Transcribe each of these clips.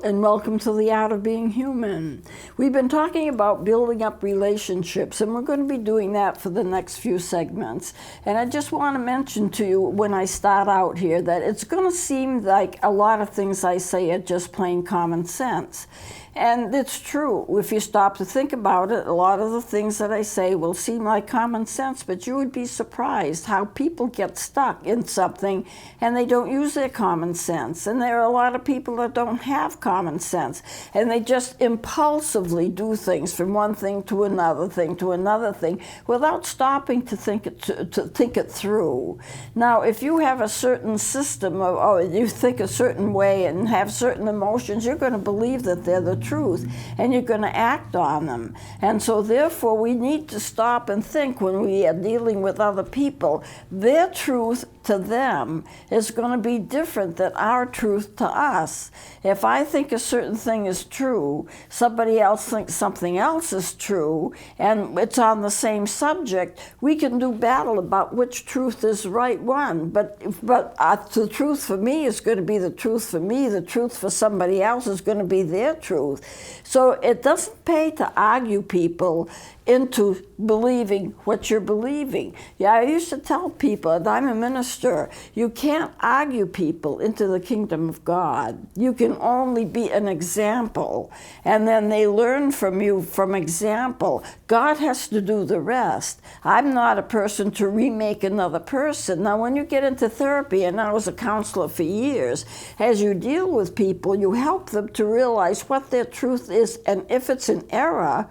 and welcome to the Art of Being Human. We've been talking about building up relationships, and we're going to be doing that for the next few segments. And I just want to mention to you when I start out here that it's going to seem like a lot of things I say are just plain common sense. And it's true. If you stop to think about it, a lot of the things that I say will seem like common sense, but you would be surprised how people get stuck in something and they don't use their common sense. And there are a lot of people that don't have common sense, and they just impulsively do things from one thing to another thing to another thing without stopping to think it through. Now, if you have a certain system or you think a certain way and have certain emotions, you're going to believe that they're the truth, and you're going to act on them. And so therefore we need to stop and think when we are dealing with other people. Their truth to them is going to be different than our truth to us. If I think a certain thing is true, somebody else thinks something else is true, and it's on the same subject, we can do battle about which truth is the right one. But the truth for me is going to be the truth for me. The truth for somebody else is going to be their truth. So it doesn't pay to argue people into believing what you're believing. Yeah, I used to tell people, and I'm a minister, you can't argue people into the kingdom of God. You can only be an example, and then they learn from you from example. God has to do the rest. I'm not a person to remake another person. Now, when you get into therapy, and I was a counselor for years, as you deal with people, you help them to realize what their truth is, and if it's an error,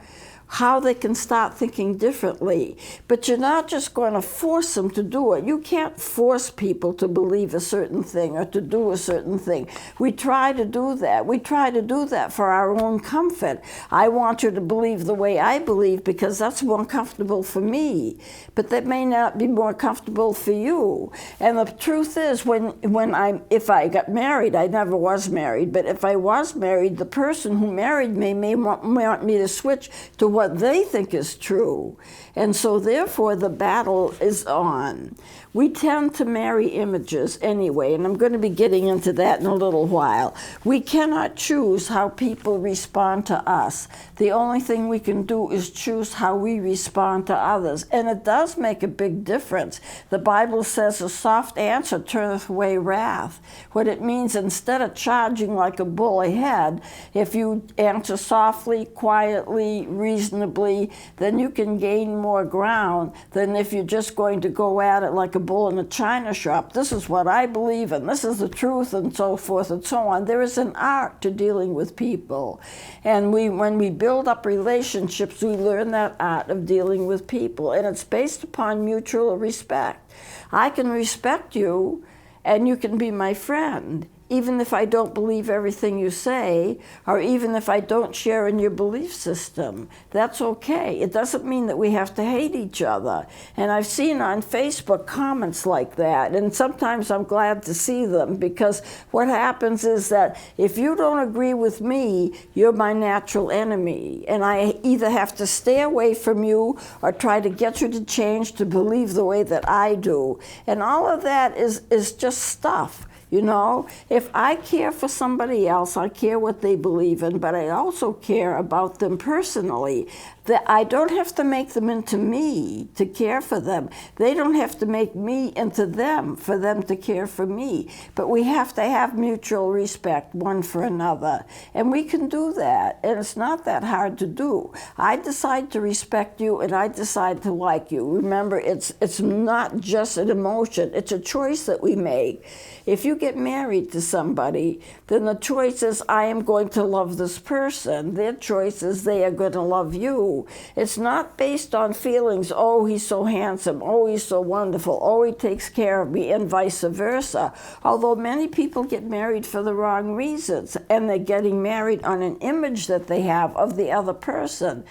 how they can start thinking differently. But you're not just going to force them to do it. You can't force people to believe a certain thing or to do a certain thing. We try to do that. We try to do that for our own comfort. I want you to believe the way I believe because that's more comfortable for me. But that may not be more comfortable for you. And the truth is, if I got married, I never was married, but if I was married, the person who married me may want me to switch to what they think is true. And so therefore the battle is on. We tend to marry images anyway, and I'm going to be getting into that in a little while. We cannot choose how people respond to us. The only thing we can do is choose how we respond to others. And it does make a big difference. The Bible says a soft answer turneth away wrath. What it means, instead of charging like a bull ahead, if you answer softly, quietly, reasonably, then you can gain more ground than if you're just going to go at it like a bull in a china shop. This is what I believe, and this is the truth, and so forth and so on. There is an art to dealing with people. And when we build up relationships, we learn that art of dealing with people. And it's based upon mutual respect. I can respect you, and you can be my friend, even if I don't believe everything you say, or even if I don't share in your belief system. That's okay. It doesn't mean that we have to hate each other. And I've seen on Facebook comments like that, and sometimes I'm glad to see them, because what happens is that if you don't agree with me, you're my natural enemy, and I either have to stay away from you or try to get you to change to believe the way that I do. And all of that is just stuff. You know, if I care for somebody else, I care what they believe in, but I also care about them personally. That I don't have to make them into me to care for them. They don't have to make me into them for them to care for me. But we have to have mutual respect one for another. And we can do that. And it's not that hard to do. I decide to respect you, and I decide to like you. Remember, it's not just an emotion. It's a choice that we make. If you get married to somebody, then the choice is, I am going to love this person. Their choice is, they are going to love you. It's not based on feelings, oh, he's so handsome, oh, he's so wonderful, oh, he takes care of me, and vice versa. Although many people get married for the wrong reasons, and they're getting married on an image that they have of the other person.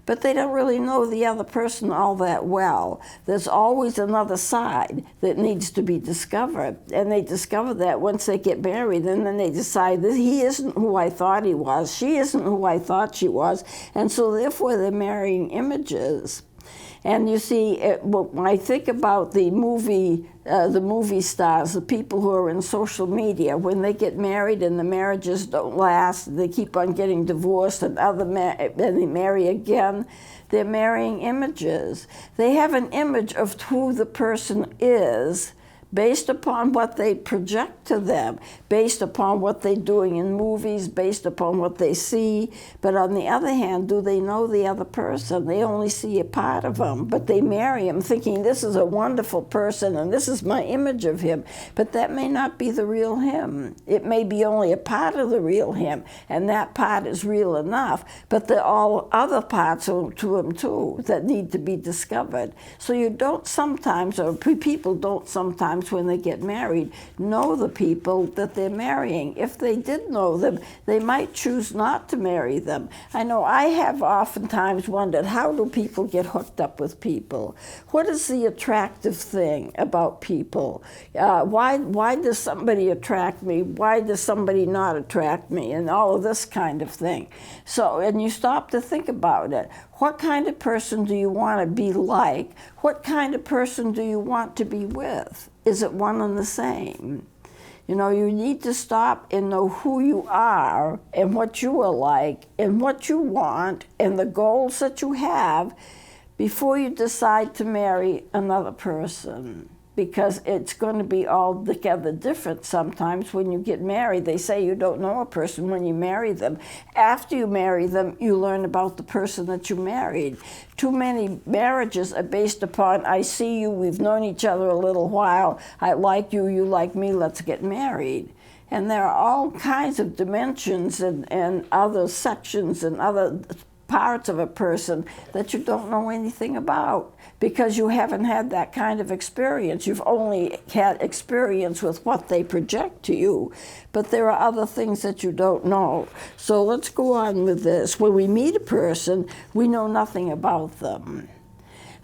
But they don't really know the other person all that well. There's always another side that needs to be discovered. And they discover that once they get married, and then they decide that he isn't who I thought he was, she isn't who I thought she was, and so therefore they're marrying images. And you see, when I think about the movie stars, the people who are in social media, when they get married and the marriages don't last, they keep on getting divorced and then they marry again, they're marrying images. They have an image of who the person is based upon what they project to them, based upon what they're doing in movies, based upon what they see. But on the other hand, do they know the other person? They only see a part of them, but they marry him thinking this is a wonderful person and this is my image of him. But that may not be the real him. It may be only a part of the real him, and that part is real enough. But there are all other parts to him too that need to be discovered. So you don't sometimes, or people don't sometimes, when they get married, know the people that they're marrying. If they did know them, they might choose not to marry them. I know I have oftentimes wondered, how do people get hooked up with people? What is the attractive thing about people? Why does somebody attract me? Why does somebody not attract me? And all of this kind of thing. So, and you stop to think about it. What kind of person do you want to be like? What kind of person do you want to be with? Is it one and the same? You know, you need to stop and know who you are and what you are like and what you want and the goals that you have before you decide to marry another person. Because it's going to be altogether different sometimes when you get married. They say you don't know a person when you marry them. After you marry them, you learn about the person that you married. Too many marriages are based upon, I see you, we've known each other a little while, I like you, you like me, let's get married. And there are all kinds of dimensions and other sections and other parts of a person that you don't know anything about because you haven't had that kind of experience. You've only had experience with what they project to you, but there are other things that you don't know. So let's go on with this. When we meet a person, we know nothing about them.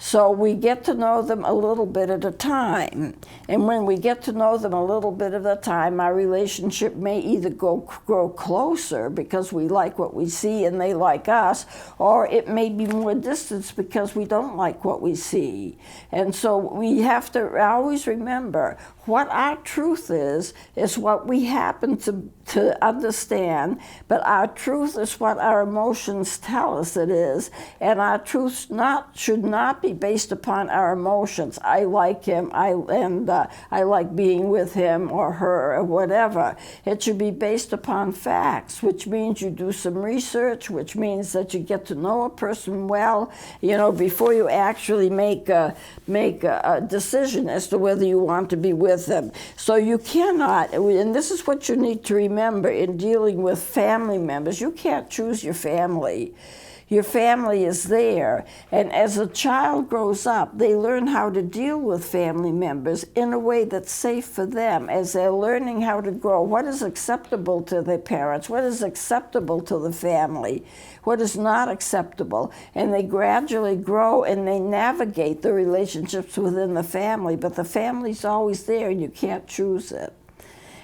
So we get to know them a little bit at a time. And when we get to know them a little bit at a time, our relationship may either grow closer because we like what we see and they like us, or it may be more distance because we don't like what we see. And so we have to always remember what our truth is what we happen to understand, but our truth is what our emotions tell us it is, and our truth should not be based upon our emotions. I like him, I like being with him or her or whatever. It should be based upon facts, which means you do some research, which means that you get to know a person well, you know, before you actually make a decision as to whether you want to be with them. So you cannot, and this is what you need to remember in dealing with family members, you can't choose your family. Your family is there, and as a child grows up, they learn how to deal with family members in a way that's safe for them as they're learning how to grow. What is acceptable to their parents? What is acceptable to the family? What is not acceptable? And they gradually grow and they navigate the relationships within the family, but the family's always there and you can't choose it.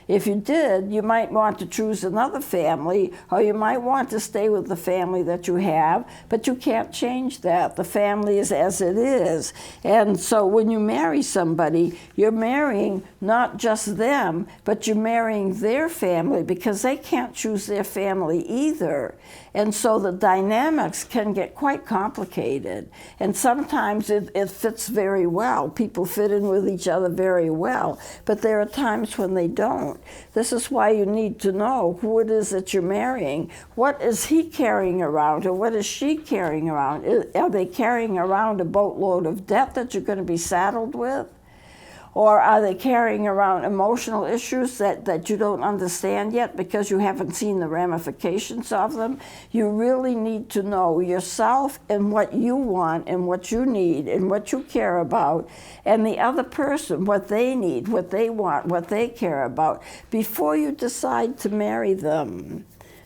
If you did, you might want to choose another family, or you might want to stay with the family that you have, but you can't change that. The family is as it is. And so when you marry somebody, you're marrying not just them, but you're marrying their family because they can't choose their family either. And so the dynamics can get quite complicated. And sometimes it fits very well. People fit in with each other very well. But there are times when they don't. This is why you need to know who it is that you're marrying. What is he carrying around, or what is she carrying around? Are they carrying around a boatload of debt that you're going to be saddled with? Or are they carrying around emotional issues that you don't understand yet because you haven't seen the ramifications of them? You really need to know yourself and what you want and what you need and what you care about, and the other person, what they need, what they want, what they care about, before you decide to marry them.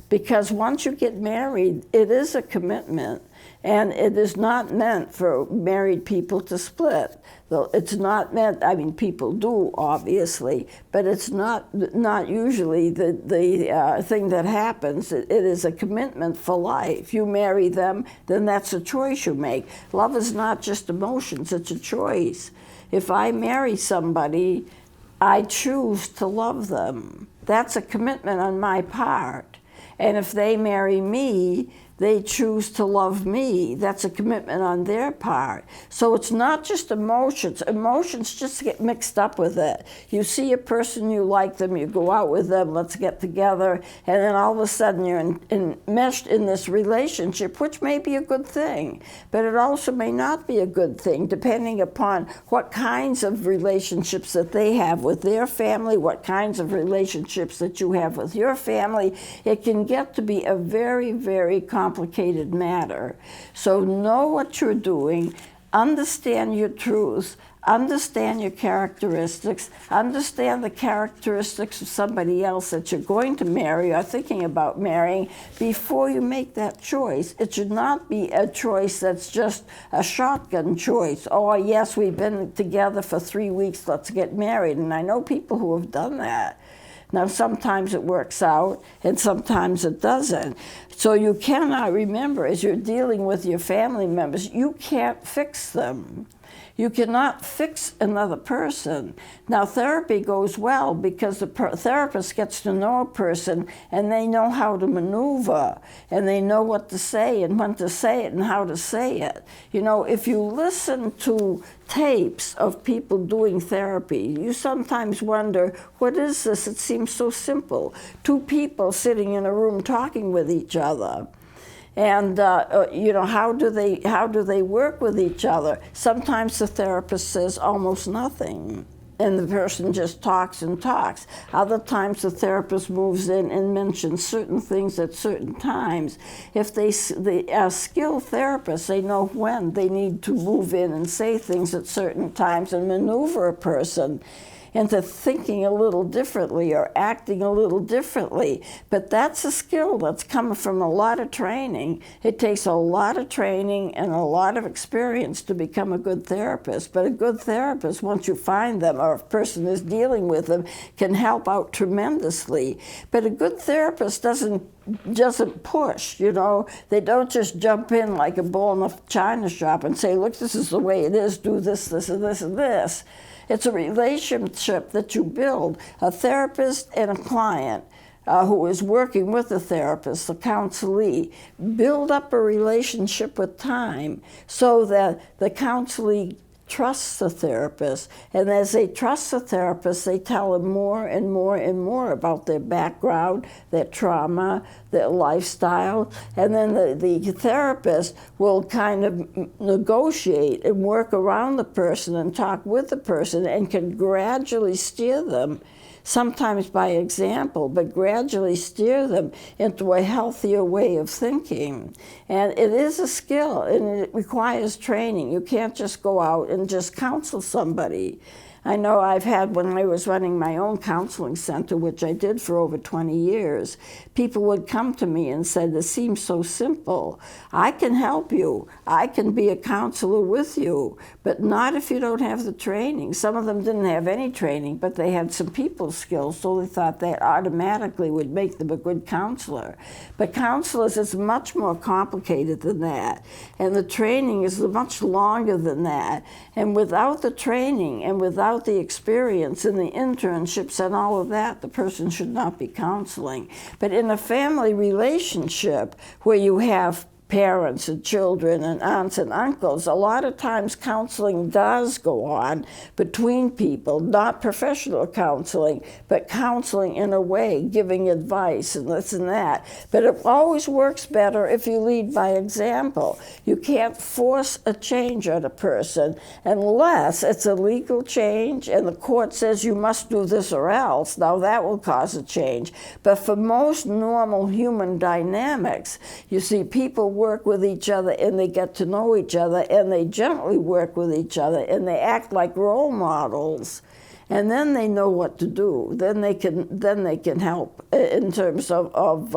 Because once you get married, it is a commitment. And it is not meant for married people to split. It's not meant, I mean, people do, obviously, but it's not usually the thing that happens. It is a commitment for life. You marry them, then that's a choice you make. Love is not just emotions, it's a choice. If I marry somebody, I choose to love them. That's a commitment on my part. And if they marry me, they choose to love me. That's a commitment on their part. So it's not just emotions. Emotions just get mixed up with it. You see a person, you like them, you go out with them, let's get together, and then all of a sudden you're enmeshed in this relationship, which may be a good thing, but it also may not be a good thing, depending upon what kinds of relationships that they have with their family, what kinds of relationships that you have with your family. It can get to be a very, very complicated matter. So know what you're doing, understand your truths, understand your characteristics, understand the characteristics of somebody else that you're going to marry or thinking about marrying before you make that choice. It should not be a choice that's just a shotgun choice. Oh, yes, we've been together for 3 weeks, let's get married. And I know people who have done that. Now, sometimes it works out, and sometimes it doesn't. So you cannot remember, as you're dealing with your family members, you can't fix them. You cannot fix another person. Now, therapy goes well because the therapist gets to know a person and they know how to maneuver and they know what to say and when to say it and how to say it. You know, if you listen to tapes of people doing therapy, you sometimes wonder, what is this? It seems so simple. Two people sitting in a room talking with each other. And you know, how do they work with each other? Sometimes the therapist says almost nothing, and the person just talks and talks. Other times the therapist moves in and mentions certain things at certain times. If they are skilled therapists, they know when they need to move in and say things at certain times and maneuver a person into thinking a little differently or acting a little differently. But that's a skill that's coming from a lot of training. It takes a lot of training and a lot of experience to become a good therapist. But a good therapist, once you find them or a person is dealing with them, can help out tremendously. But a good therapist doesn't push, you know. They don't just jump in like a bull in a china shop and say, look, this is the way it is, do this, this, and this, and this. It's a relationship that you build. A therapist and a client who is working with the therapist, the counselee, build up a relationship with time so that the counselee trusts the therapist. And as they trust the therapist, they tell them more and more and more about their background, their trauma, their lifestyle. And then the therapist will kind of negotiate and work around the person and talk with the person and can gradually steer them, sometimes by example, but gradually steer them into a healthier way of thinking. And it is a skill, and it requires training. You can't just go out and just counsel somebody. I know I've had, when I was running my own counseling center, which I did for over 20 years, people would come to me and say, this seems so simple. I can help you. I can be a counselor with you, but not if you don't have the training. Some of them didn't have any training, but they had some people skills, so they thought that automatically would make them a good counselor. But counselors is much more complicated than that, and the training is much longer than that. And without the training and without the experience and the internships and all of that, the person should not be counseling. But in a family relationship where you have parents and children and aunts and uncles, a lot of times counseling does go on between people, not professional counseling, but counseling in a way, giving advice and this and that. But it always works better if you lead by example. You can't force a change on a person unless it's a legal change and the court says you must do this or else. Now that will cause a change. But for most normal human dynamics, you see people work with each other and they get to know each other and they generally work with each other and they act like role models. And then they know what to do. Then they can help in terms of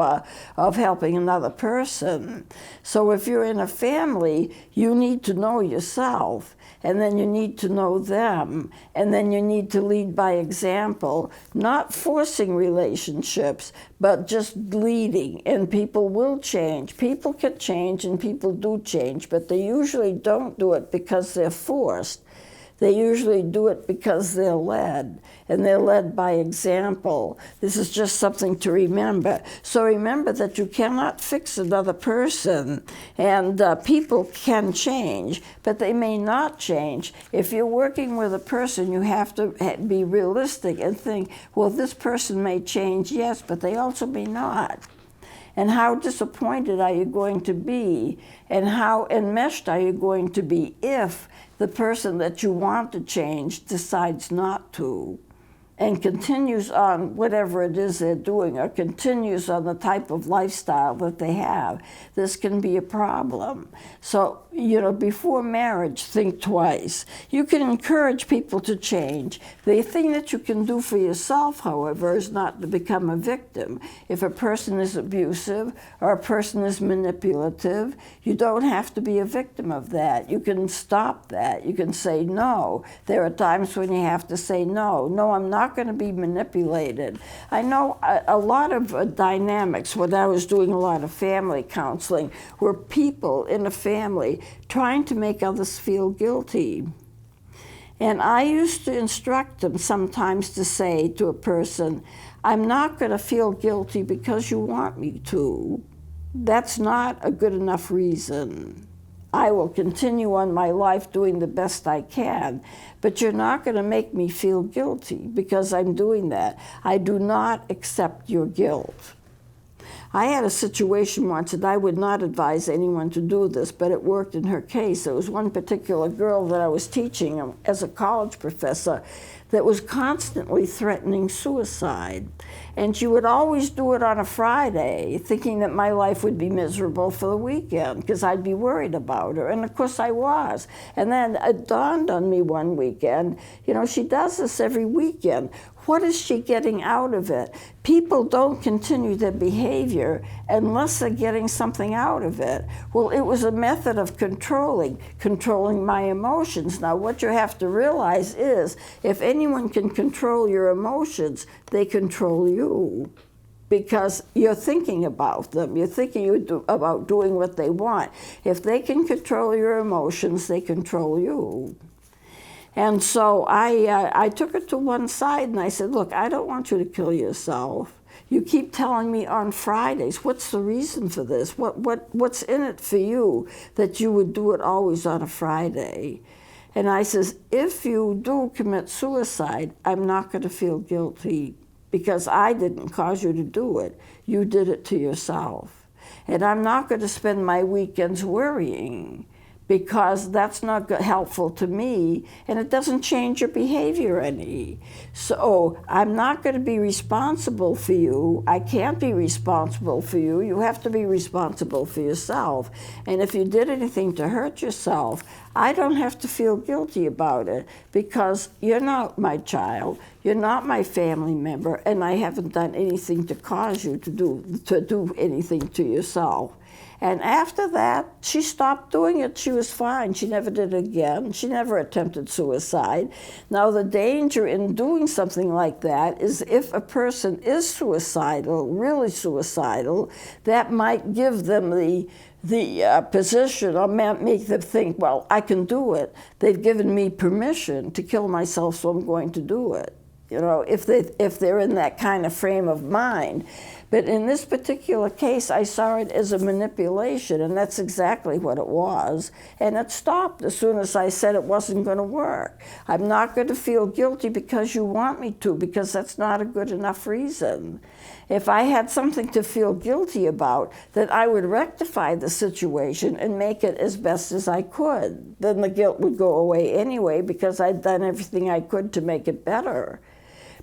helping another person. So if you're in a family, you need to know yourself, and then you need to know them, and then you need to lead by example, not forcing relationships, but just leading. And people will change. People can change, and people do change, but they usually don't do it because they're forced. They usually do it because they're led, and they're led by example. This is just something to remember. So remember that you cannot fix another person, and people can change, but they may not change. If you're working with a person, you have to be realistic and think, well, this person may change, yes, but they also may not. And how disappointed are you going to be? And how enmeshed are you going to be if the person that you want to change decides not to, and continues on whatever it is they're doing, or continues on the type of lifestyle that they have? This can be a problem. So, before marriage, think twice. You can encourage people to change. The thing that you can do for yourself, however, is not to become a victim. If a person is abusive or a person is manipulative, you don't have to be a victim of that. You can stop that. You can say no. There are times when you have to say no. No, I'm not going to be manipulated. I know a lot of dynamics when I was doing a lot of family counseling were people in a family trying to make others feel guilty. And I used to instruct them sometimes to say to a person, I'm not going to feel guilty because you want me to. That's not a good enough reason. I will continue on my life doing the best I can, but you're not going to make me feel guilty because I'm doing that. I do not accept your guilt. I had a situation once, and I would not advise anyone to do this, but it worked in her case. There was one particular girl that I was teaching as a college professor that was constantly threatening suicide. And she would always do it on a Friday, thinking that my life would be miserable for the weekend because I'd be worried about her. And of course I was. And then it dawned on me one weekend, she does this every weekend. What is she getting out of it? People don't continue their behavior unless they're getting something out of it. Well, it was a method of controlling my emotions. Now, what you have to realize is if anyone can control your emotions, they control you, because you're thinking about them. You're thinking about doing what they want. If they can control your emotions, they control you. And so I took it to one side and I said, look, I don't want you to kill yourself. You keep telling me on Fridays. What's the reason for this? What's in it for you that you would do it always on a Friday? And I says, if you do commit suicide, I'm not going to feel guilty because I didn't cause you to do it. You did it to yourself. And I'm not going to spend my weekends worrying, because that's not helpful to me, and it doesn't change your behavior any. So I'm not going to be responsible for you. I can't be responsible for you. You have to be responsible for yourself. And if you did anything to hurt yourself, I don't have to feel guilty about it, because you're not my child, you're not my family member, and I haven't done anything to cause you to do anything to yourself. And after that, she stopped doing it. She was fine. She never did it again. She never attempted suicide. Now, the danger in doing something like that is if a person is suicidal, really suicidal, that might give them the position, or make them think, well, I can do it. They've given me permission to kill myself, so I'm going to do it. If they're in that kind of frame of mind. But in this particular case, I saw it as a manipulation, and that's exactly what it was. And it stopped as soon as I said it wasn't going to work. I'm not going to feel guilty because you want me to, because that's not a good enough reason. If I had something to feel guilty about, then I would rectify the situation and make it as best as I could. Then the guilt would go away anyway, because I'd done everything I could to make it better.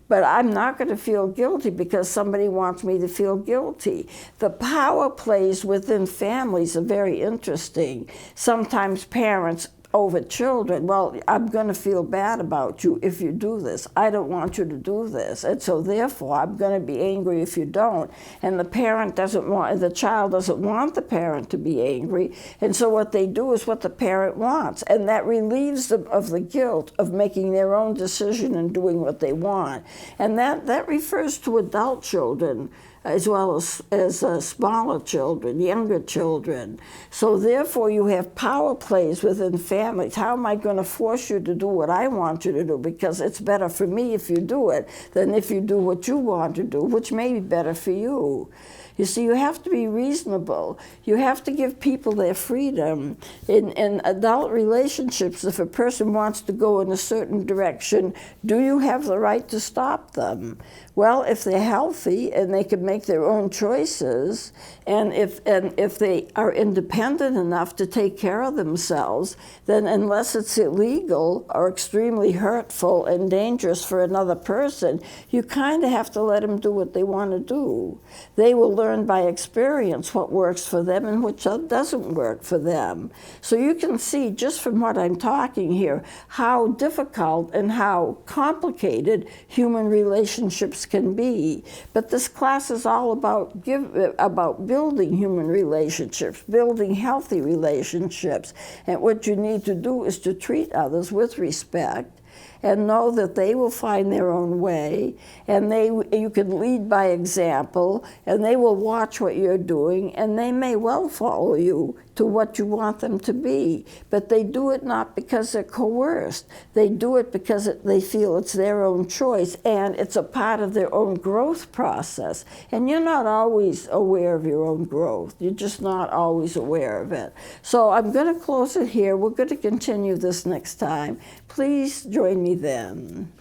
But I'm not going to feel guilty because somebody wants me to feel guilty. The power plays within families are very interesting. Sometimes parents over children. Well, I'm going to feel bad about you if you do this. I don't want you to do this. And so therefore, I'm going to be angry if you don't. And the child doesn't want the parent to be angry. And so what they do is what the parent wants. And that relieves them of the guilt of making their own decision and doing what they want. And that refers to adult children as well as smaller children, younger children. So therefore you have power plays within families. How am I going to force you to do what I want you to do? Because it's better for me if you do it than if you do what you want to do, which may be better for you. You see, you have to be reasonable. You have to give people their freedom. In adult relationships, if a person wants to go in a certain direction, do you have the right to stop them? Well, if they're healthy and they can make their own choices, and if they are independent enough to take care of themselves, then unless it's illegal or extremely hurtful and dangerous for another person, you kind of have to let them do what they want to do. They will learn by experience what works for them and what doesn't work for them. So you can see, just from what I'm talking here, how difficult and how complicated human relationships can be. But this class is all about building human relationships, building healthy relationships. And what you need to do is to treat others with respect and know that they will find their own way, and you can lead by example, and they will watch what you're doing, and they may well follow you to what you want them to be. But they do it not because they're coerced. They do it because they feel it's their own choice, and it's a part of their own growth process. And you're not always aware of your own growth. You're just not always aware of it. So I'm going to close it here. We're going to continue this next time. Please join me then.